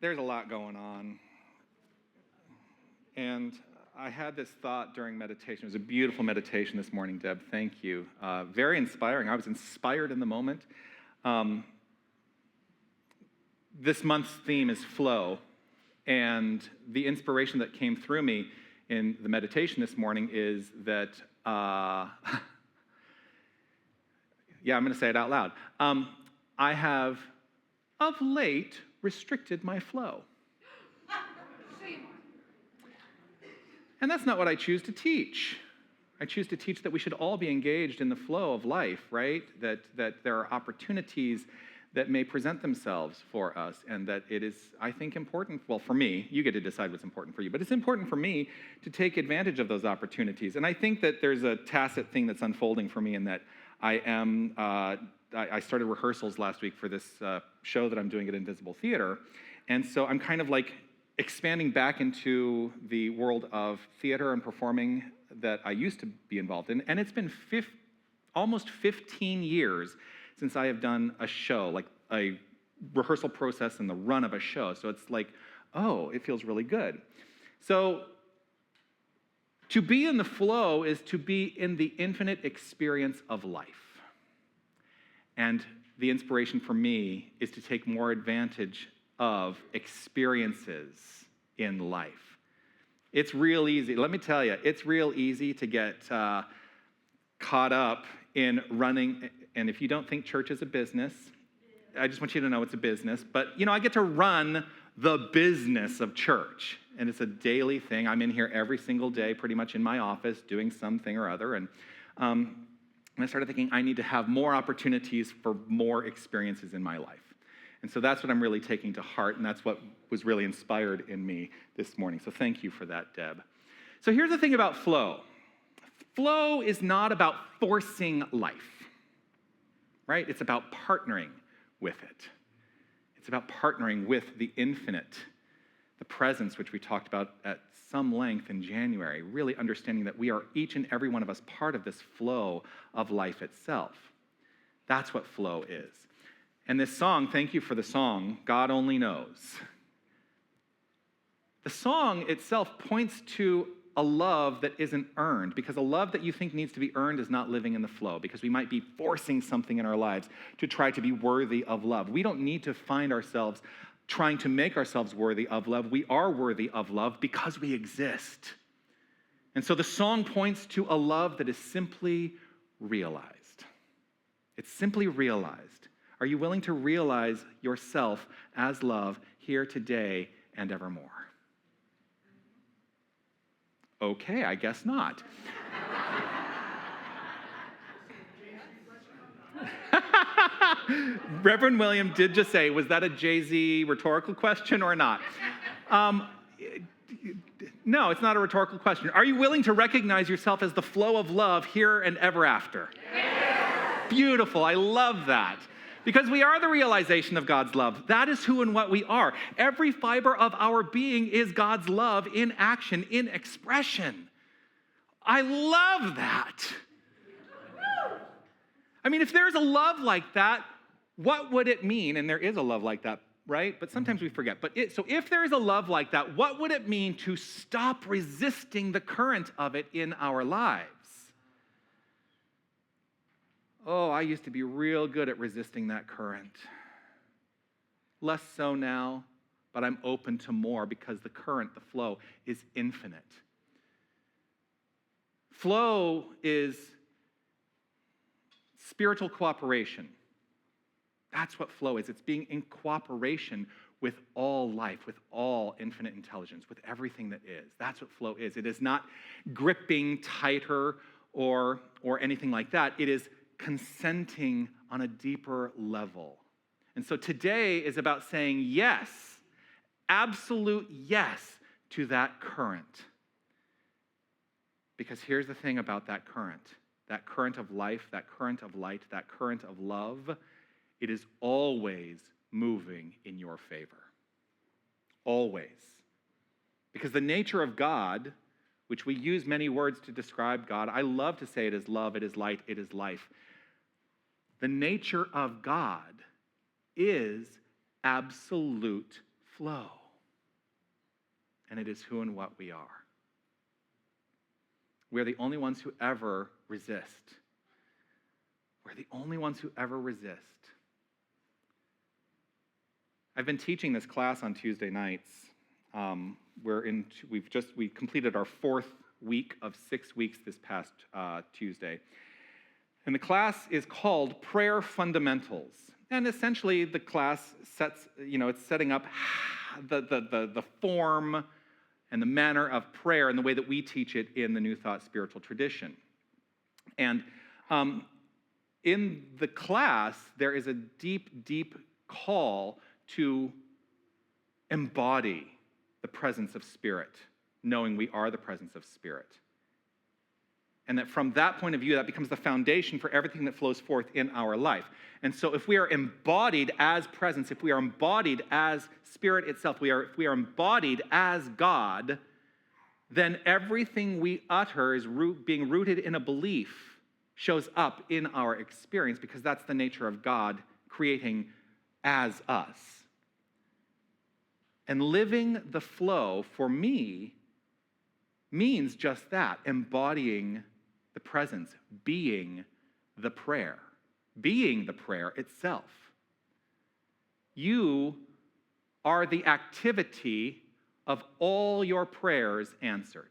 there's a lot going on. And I had this thought during meditation. It was a beautiful meditation this morning, Deb. Thank you. Very inspiring. I was inspired in the moment. This month's theme is flow. And the inspiration that came through me in the meditation this morning is that, yeah, I'm going to say it out loud. I have, of late, restricted my flow. And that's not what I choose to teach. I choose to teach that we should all be engaged in the flow of life, right? That there are opportunities that may present themselves for us, and that it is, I think, important, well, for me, you get to decide what's important for you, but it's important for me to take advantage of those opportunities. And I think that there's a tacit thing that's unfolding for me in that I started rehearsals last week for this show that I'm doing at Invisible Theater, and so I'm kind of like expanding back into the world of theater and performing that I used to be involved in. And it's been almost 15 years since I have done a show, like a rehearsal process and the run of a show. So it's like, oh, it feels really good. So to be in the flow is to be in the infinite experience of life. And the inspiration for me is to take more advantage of experiences in life. It's real easy. Let me tell you, it's real easy to get caught up in running. And if you don't think church is a business, I just want you to know it's a business. But, I get to run the business of church. And it's a daily thing. I'm in here every single day, pretty much in my office, doing something or other. And I started thinking I need to have more opportunities for more experiences in my life. And so that's what I'm really taking to heart, and that's what was really inspired in me this morning. So thank you for that, Deb. So here's the thing about flow. Flow is not about forcing life, right? It's about partnering with it. It's about partnering with the infinite, the presence, which we talked about at some length in January, really understanding that we are, each and every one of us, part of this flow of life itself. That's what flow is. And this song, thank you for the song, God Only Knows. The song itself points to a love that isn't earned, because a love that you think needs to be earned is not living in the flow, because we might be forcing something in our lives to try to be worthy of love. We don't need to find ourselves trying to make ourselves worthy of love. We are worthy of love because we exist. And so the song points to a love that is simply realized. It's simply realized. Are you willing to realize yourself as love here today and evermore? Okay, I guess not. Reverend William did just say, was that a Jay-Z rhetorical question or not? No, it's not a rhetorical question. Are you willing to recognize yourself as the flow of love here and ever after? Yes. Beautiful, I love that. Because we are the realization of God's love. That is who and what we are. Every fiber of our being is God's love in action, in expression. I love that. I mean, if there's a love like that, what would it mean? And there is a love like that, right? But sometimes we forget. So if there is a love like that, what would it mean to stop resisting the current of it in our lives? Oh, I used to be real good at resisting that current. Less so now, but I'm open to more because the current, the flow, is infinite. Flow is spiritual cooperation. That's what flow is. It's being in cooperation with all life, with all infinite intelligence, with everything that is. That's what flow is. It is not gripping tighter or anything like that. It is consenting on a deeper level. And so today is about saying yes, absolute yes to that current. Because here's the thing about that current of life, that current of light, that current of love, it is always moving in your favor. Always. Because the nature of God, which we use many words to describe God, I love to say it is love, it is light, it is life. The nature of God is absolute flow. And it is who and what we are. We're the only ones who ever resist. We're the only ones who ever resist. I've been teaching this class on Tuesday nights. We completed our 4th week of 6 weeks this past Tuesday. And the class is called Prayer Fundamentals. And essentially the class it's setting up the form and the manner of prayer and the way that we teach it in the New Thought spiritual tradition. And in the class, there is a deep, deep call to embody the presence of Spirit, knowing we are the presence of Spirit. And that from that point of view, that becomes the foundation for everything that flows forth in our life. And so if we are embodied as presence, if we are embodied as Spirit itself, if we are embodied as God, then everything we utter is being rooted in a belief, shows up in our experience, because that's the nature of God creating as us. And living the flow, for me, means just that, embodying the presence, being the prayer itself. You are the activity of all your prayers answered.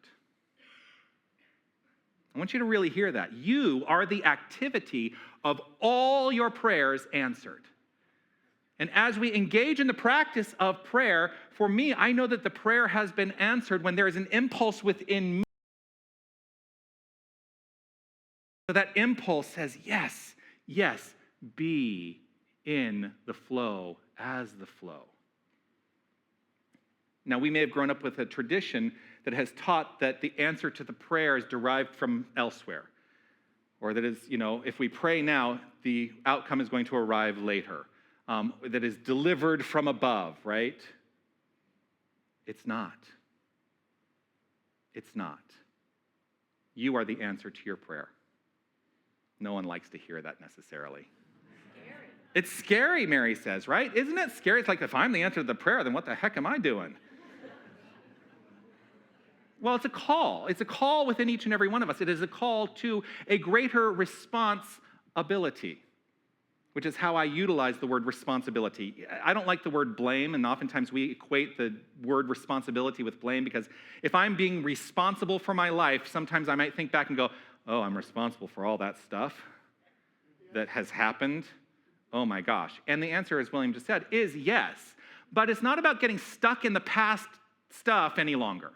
I want you to really hear that. You are the activity of all your prayers answered. And as we engage in the practice of prayer, for me, I know that the prayer has been answered when there is an impulse within me. So that impulse says, yes, yes, be in the flow as the flow. Now, we may have grown up with a tradition that has taught that the answer to the prayer is derived from elsewhere. Or that is, if we pray now, the outcome is going to arrive later. That is delivered from above, right? It's not. It's not. You are the answer to your prayer. No one likes to hear that necessarily. Scary. It's scary, Mary says, right? Isn't it scary? It's like, if I'm the answer to the prayer, then what the heck am I doing? Well, it's a call. It's a call within each and every one of us. It is a call to a greater responsibility, which is how I utilize the word responsibility. I don't like the word blame, and oftentimes we equate the word responsibility with blame, because if I'm being responsible for my life, sometimes I might think back and go, oh, I'm responsible for all that stuff that has happened. Oh my gosh. And the answer, as William just said, is yes. But it's not about getting stuck in the past stuff any longer.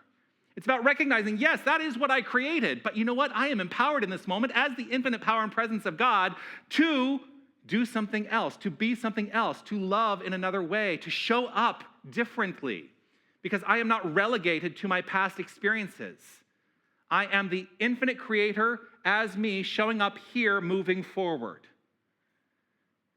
It's about recognizing, yes, that is what I created, but you know what? I am empowered in this moment as the infinite power and presence of God to do something else, to be something else, to love in another way, to show up differently, because I am not relegated to my past experiences. I am the infinite creator as me, showing up here, moving forward.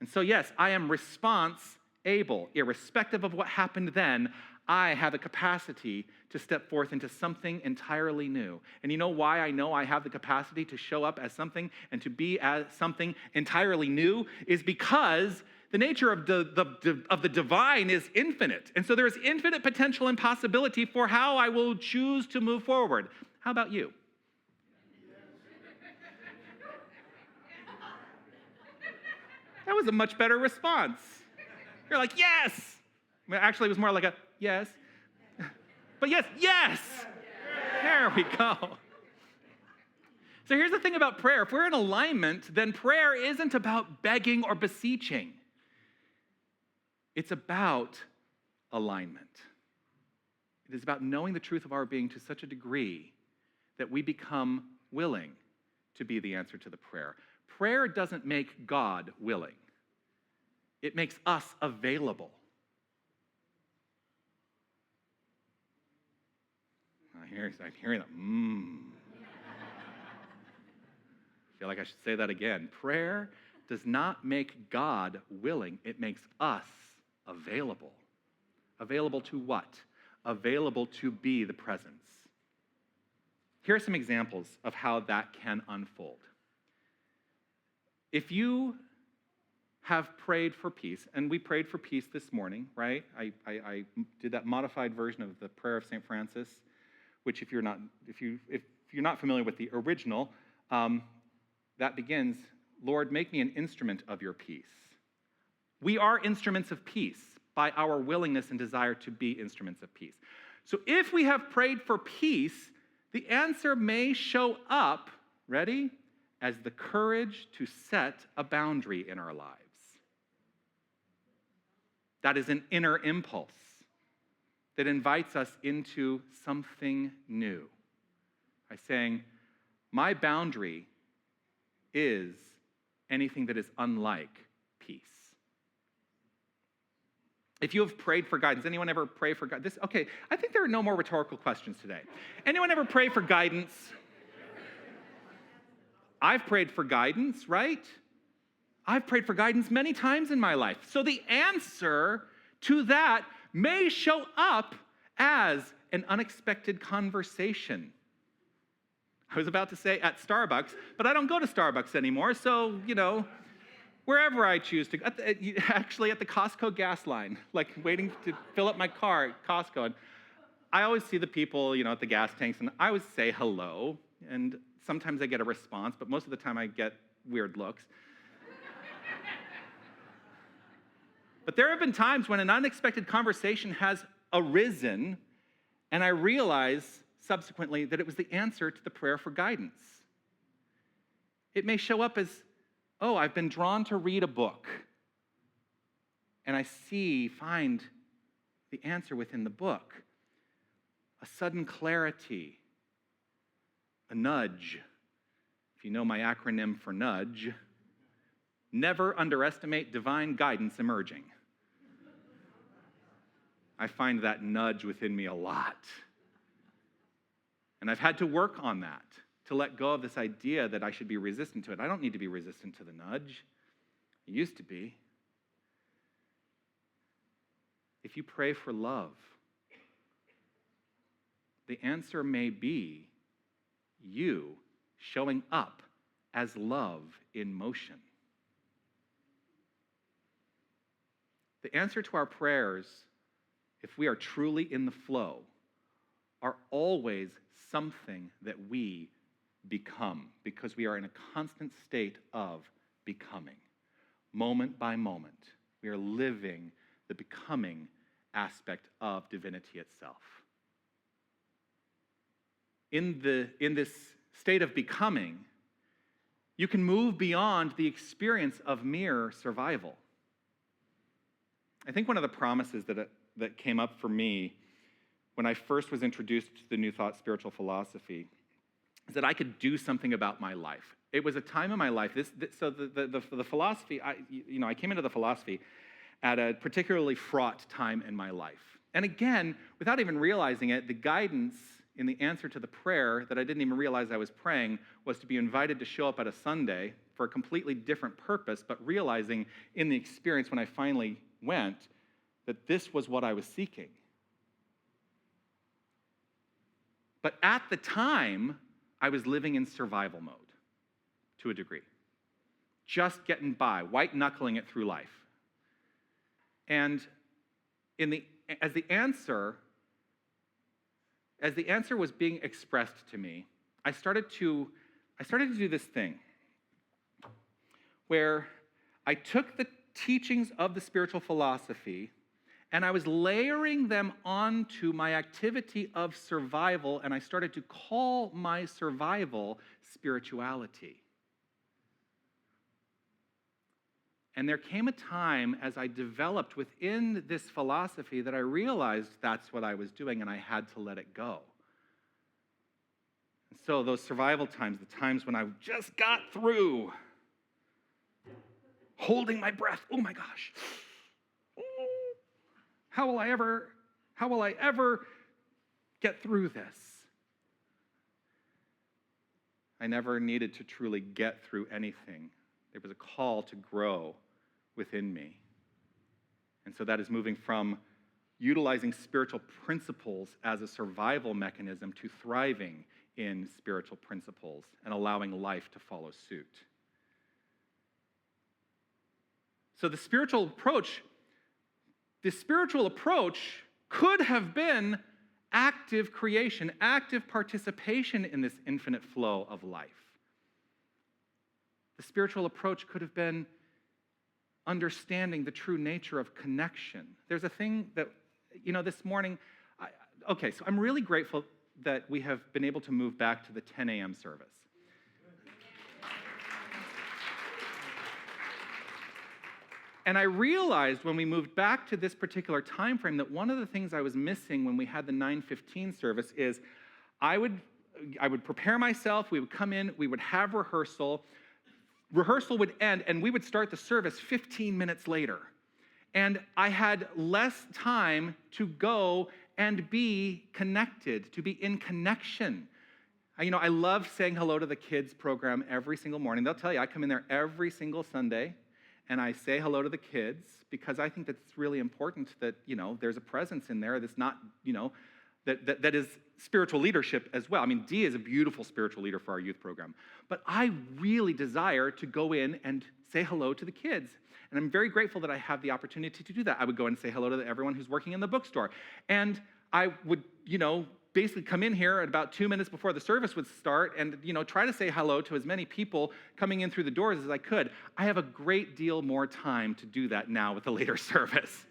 And so, yes, I am response-able. Irrespective of what happened then, I have the capacity to step forth into something entirely new. And you know why I know I have the capacity to show up as something and to be as something entirely new? Is because the nature of the divine is infinite. And so there is infinite potential and possibility for how I will choose to move forward. How about you? That was a much better response. You're like, yes. Well, actually, it was more like a yes. But yes, yes. There we go. So here's the thing about prayer. If we're in alignment, then prayer isn't about begging or beseeching. It's about alignment. It is about knowing the truth of our being to such a degree that we become willing to be the answer to the prayer. Prayer doesn't make God willing. It makes us available. I'm hearing that. I feel like I should say that again. Prayer does not make God willing. It makes us available. Available to what? Available to be the presence. Here are some examples of how that can unfold. If you have prayed for peace, and we prayed for peace this morning, right? I did that modified version of the prayer of St. Francis, which if you're not familiar with the original, that begins, Lord, make me an instrument of your peace. We are instruments of peace by our willingness and desire to be instruments of peace. So if we have prayed for peace, the answer may show up, ready, as the courage to set a boundary in our lives. That is an inner impulse that invites us into something new by saying, my boundary is anything that is unlike peace. If you have prayed for guidance, anyone ever pray for guidance? Okay, I think there are no more rhetorical questions today. Anyone ever pray for guidance? I've prayed for guidance, right? I've prayed for guidance many times in my life. So the answer to that may show up as an unexpected conversation. I was about to say at Starbucks, but I don't go to Starbucks anymore, so, wherever I choose to go. Actually, at the Costco gas line, like waiting to fill up my car at Costco. And I always see the people, at the gas tanks, and I always say hello, and sometimes I get a response, but most of the time I get weird looks. But there have been times when an unexpected conversation has arisen, and I realize subsequently that it was the answer to the prayer for guidance. It may show up as, oh, I've been drawn to read a book, and I find the answer within the book. A sudden clarity, a nudge. If you know my acronym for nudge, never underestimate divine guidance emerging. I find that nudge within me a lot. And I've had to work on that, to let go of this idea that I should be resistant to it. I don't need to be resistant to the nudge. I used to be. If you pray for love, the answer may be you showing up as love in motion. The answer to our prayers, if we are truly in the flow, are always something that we become, because we are in a constant state of becoming. Moment by moment, we are living the becoming aspect of divinity itself. In this state of becoming, you can move beyond the experience of mere survival. I think one of the promises that came up for me when I first was introduced to the New Thought spiritual philosophy is that I could do something about my life. It was a time in my life. The philosophy, I came into the philosophy at a particularly fraught time in my life. And again, without even realizing it, the guidance in the answer to the prayer that I didn't even realize I was praying was to be invited to show up at a Sunday for a completely different purpose, but realizing in the experience when I finally went that this was what I was seeking. But at the time, I was living in survival mode to a degree. Just getting by, white-knuckling it through life. And as the answer was being expressed to me, I started to do this thing where I took the teachings of the spiritual philosophy and I was layering them onto my activity of survival, and I started to call my survival spirituality. And there came a time as I developed within this philosophy that I realized that's what I was doing, and I had to let it go. And so those survival times, the times when I just got through, holding my breath, oh my gosh, how will I ever get through this? I never needed to truly get through anything. There was a call to grow within me. And so that is moving from utilizing spiritual principles as a survival mechanism to thriving in spiritual principles and allowing life to follow suit. So the spiritual approach could have been active creation, active participation in this infinite flow of life. The spiritual approach could have been understanding the true nature of connection. There's a thing that, this morning, so I'm really grateful that we have been able to move back to the 10 a.m. service. And I realized when we moved back to this particular time frame that one of the things I was missing when we had the 9:15 service is I would prepare myself, we would come in, we would have rehearsal. Rehearsal would end, and we would start the service 15 minutes later. And I had less time to go and be connected, to be in connection. I love saying hello to the kids program every single morning. They'll tell you I come in there every single Sunday, and I say hello to the kids because I think that's really important that, there's a presence in there that's not, that is spiritual leadership as well. Dee is a beautiful spiritual leader for our youth program. But I really desire to go in and say hello to the kids. And I'm very grateful that I have the opportunity to do that. I would go in and say hello to everyone who's working in the bookstore. And I would, basically come in here at about 2 minutes before the service would start and, try to say hello to as many people coming in through the doors as I could. I have a great deal more time to do that now with the later service.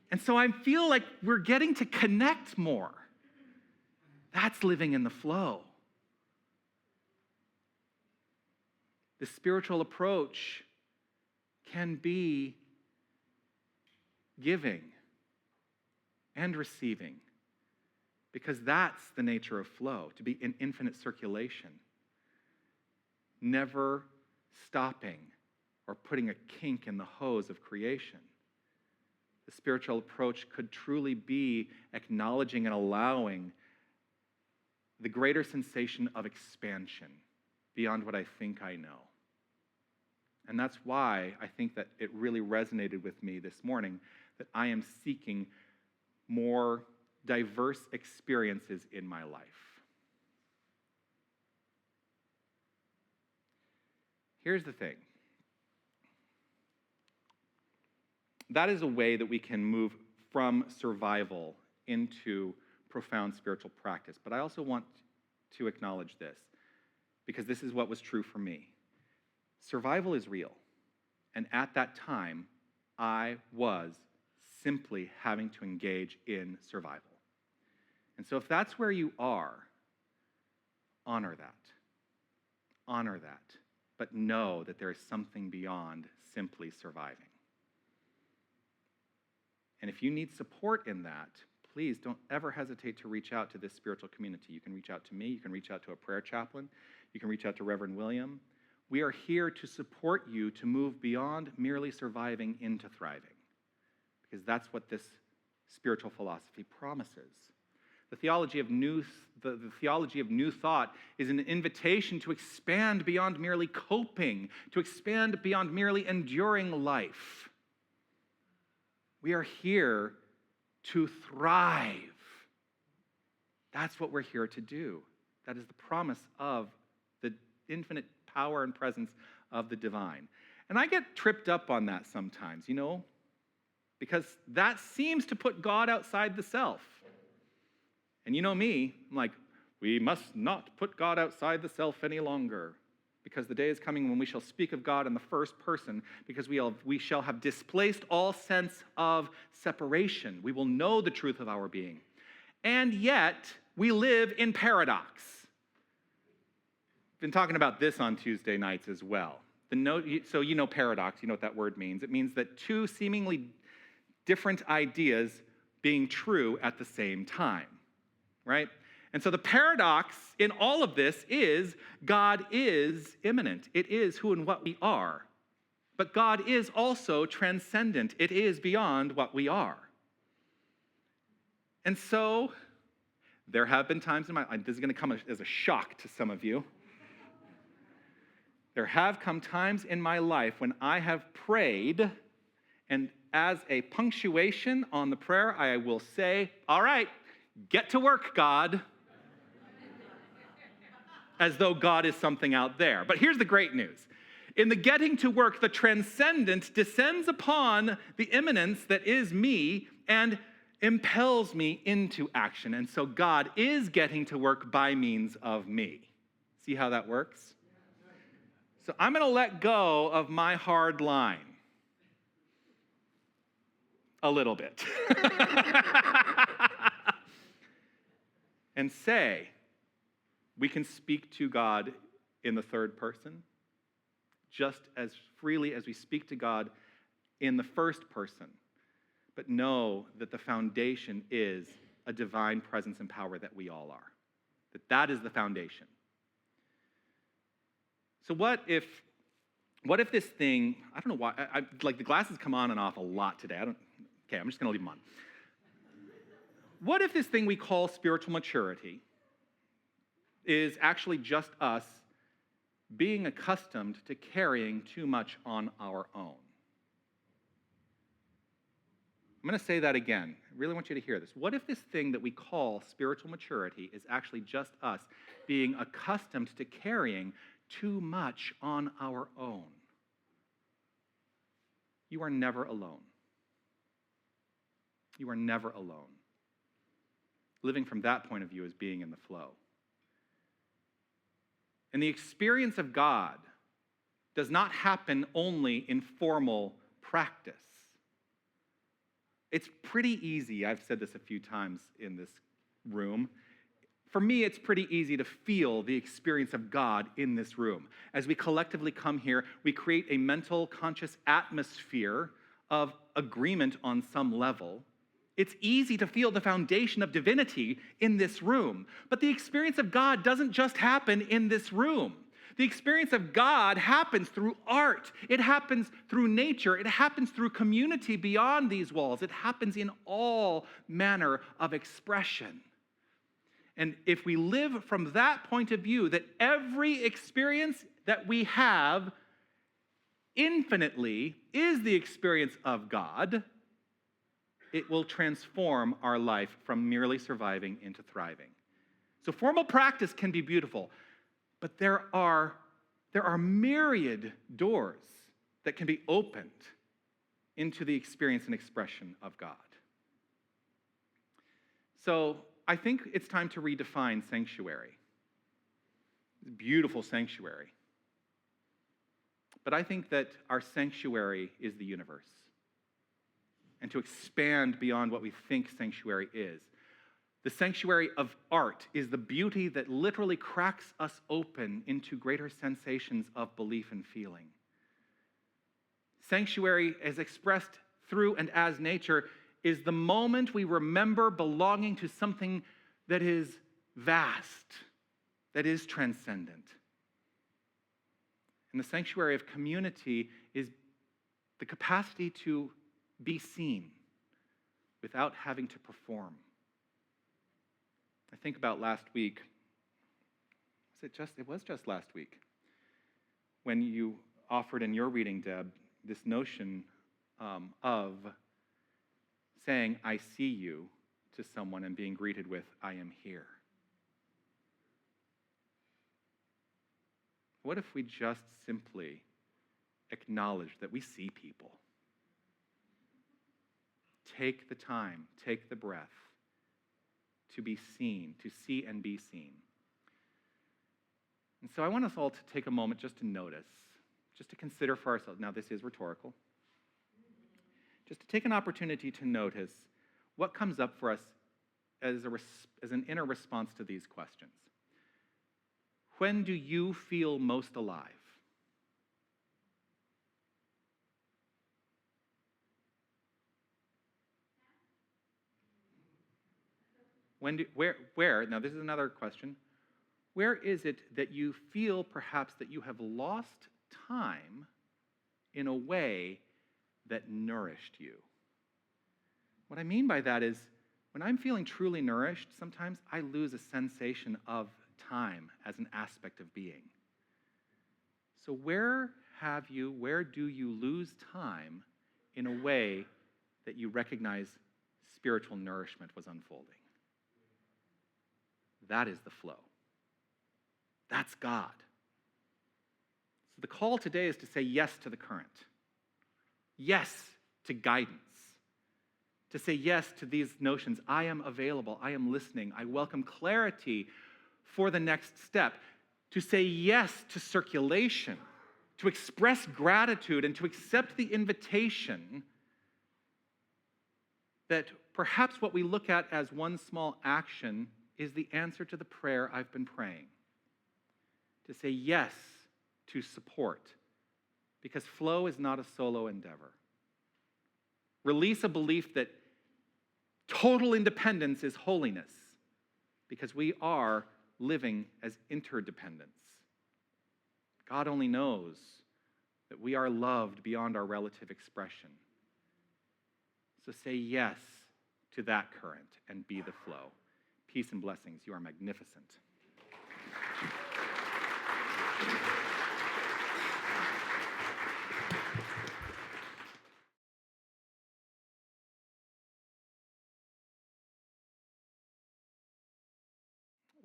And so I feel like we're getting to connect more. That's living in the flow. The spiritual approach can be giving and receiving, because that's the nature of flow, to be in infinite circulation, never stopping or putting a kink in the hose of creation. The spiritual approach could truly be acknowledging and allowing the greater sensation of expansion beyond what I think I know. And that's why I think that it really resonated with me this morning that I am seeking more diverse experiences in my life. Here's the thing. That is a way that we can move from survival into profound spiritual practice. But I also want to acknowledge this, because this is what was true for me. Survival is real. And at that time, I was simply having to engage in survival. And so if that's where you are, honor that. Honor that. But know that there is something beyond simply surviving. And if you need support in that, please don't ever hesitate to reach out to this spiritual community. You can reach out to me. You can reach out to a prayer chaplain. You can reach out to Reverend William. We are here to support you to move beyond merely surviving into thriving, because that's what this spiritual philosophy promises. The theology of new thought is an invitation to expand beyond merely coping, to expand beyond merely enduring life. We are here to thrive. That's what we're here to do. That is the promise of the infinite power and presence of the divine. And I get tripped up on that sometimes, because that seems to put God outside the self. And you know me, I'm like, we must not put God outside the self any longer, because the day is coming when we shall speak of God in the first person, because we shall have displaced all sense of separation. We will know the truth of our being. And yet, we live in paradox. I've been talking about this on Tuesday nights as well. So you know paradox, you know what that word means. It means that two seemingly different ideas being true at the same time, right? And so the paradox in all of this is God is immanent. It is who and what we are. But God is also transcendent. It is beyond what we are. And so there have been times in my life, this is going to come as a shock to some of you. There have come times in my life when I have prayed, and as a punctuation on the prayer, I will say, all right, get to work, God. As though God is something out there. But here's the great news. In the getting to work, the transcendent descends upon the immanence that is me and impels me into action. And so God is getting to work by means of me. See how that works? So I'm going to let go of my hard line a little bit and say, we can speak to God in the third person just as freely as we speak to God in the first person, but know that the foundation is a divine presence and power that we all are, that is the foundation. So what if this thing, I don't know why, like the glasses come on and off a lot today. I'm just going to leave them on. What if this thing we call spiritual maturity is actually just us being accustomed to carrying too much on our own? I'm going to say that again. I really want you to hear this. What if this thing that we call spiritual maturity is actually just us being accustomed to carrying too much on our own? You are never alone. You are never alone. Living from that point of view is being in the flow. And the experience of God does not happen only in formal practice. It's pretty easy, I've said this a few times in this room, for me it's pretty easy to feel the experience of God in this room. As we collectively come here, we create a mental, conscious atmosphere of agreement on some level. It's easy to feel the foundation of divinity in this room. But the experience of God doesn't just happen in this room. The experience of God happens through art. It happens through nature. It happens through community beyond these walls. It happens in all manner of expression. And if we live from that point of view, that every experience that we have infinitely is the experience of God, it will transform our life from merely surviving into thriving. So formal practice can be beautiful, but there are myriad doors that can be opened into the experience and expression of God. So I think it's time to redefine sanctuary. Beautiful sanctuary. But I think that our sanctuary is the universe. And to expand beyond what we think sanctuary is. The sanctuary of art is the beauty that literally cracks us open into greater sensations of belief and feeling. Sanctuary, as expressed through and as nature, is the moment we remember belonging to something that is vast, that is transcendent. And the sanctuary of community is the capacity to be seen without having to perform. I think about last week. It was just last week when you offered in your reading, Deb, this notion of saying, I see you, to someone and being greeted with, I am here. What if we just simply acknowledge that we see people? Take the time, take the breath to be seen, to see and be seen. And so I want us all to take a moment just to notice, just to consider for ourselves. Now, this is rhetorical. Just to take an opportunity to notice what comes up for us as an inner response to these questions. When do you feel most alive? Where, now this is another question, where is it that you feel perhaps that you have lost time in a way that nourished you? What I mean by that is, when I'm feeling truly nourished, sometimes I lose a sensation of time as an aspect of being. So where do you lose time in a way that you recognize spiritual nourishment was unfolding? That is the flow. That's God. So the call today is to say yes to the current, yes to guidance, to say yes to these notions. I am available, I am listening, I welcome clarity for the next step, to say yes to circulation, to express gratitude, and to accept the invitation that perhaps what we look at as one small action is the answer to the prayer I've been praying. To say yes to support, because flow is not a solo endeavor. Release a belief that total independence is holiness, because we are living as interdependents. God only knows that we are loved beyond our relative expression. So say yes to that current and be the flow. Peace and blessings. You are magnificent.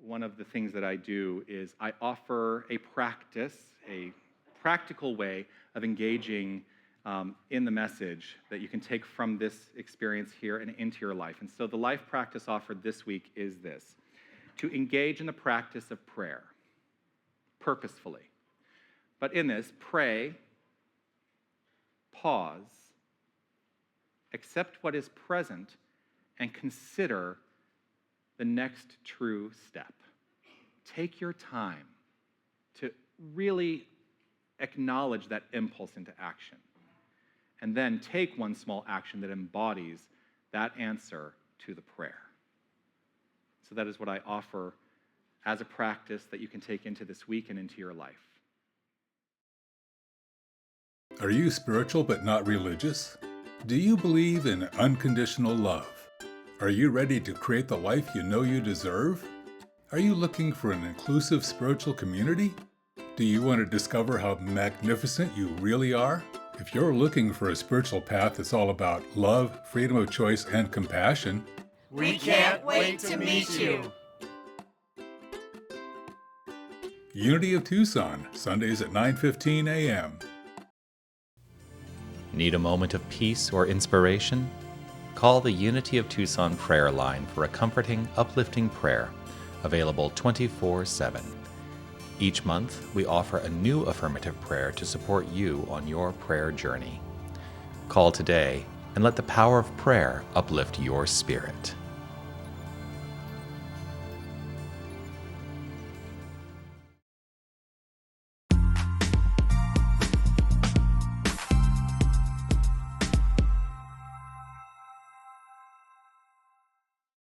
One of the things that I do is I offer a practical way of engaging in the message that you can take from this experience here and into your life. And so the life practice offered this week is this: to engage in the practice of prayer purposefully. But in this, pray, pause, accept what is present, and consider the next true step. Take your time to really acknowledge that impulse into action. And then take one small action that embodies that answer to the prayer. So that is what I offer as a practice that you can take into this week and into your life. Are you spiritual but not religious? Do you believe in unconditional love? Are you ready to create the life you know you deserve? Are you looking for an inclusive spiritual community? Do you want to discover how magnificent you really are? If you're looking for a spiritual path that's all about love, freedom of choice, and compassion, we can't wait to meet you. Unity of Tucson, Sundays at 9:15 a.m. Need a moment of peace or inspiration? Call the Unity of Tucson prayer line for a comforting, uplifting prayer, available 24/7. Each month, we offer a new affirmative prayer to support you on your prayer journey. Call today and let the power of prayer uplift your spirit.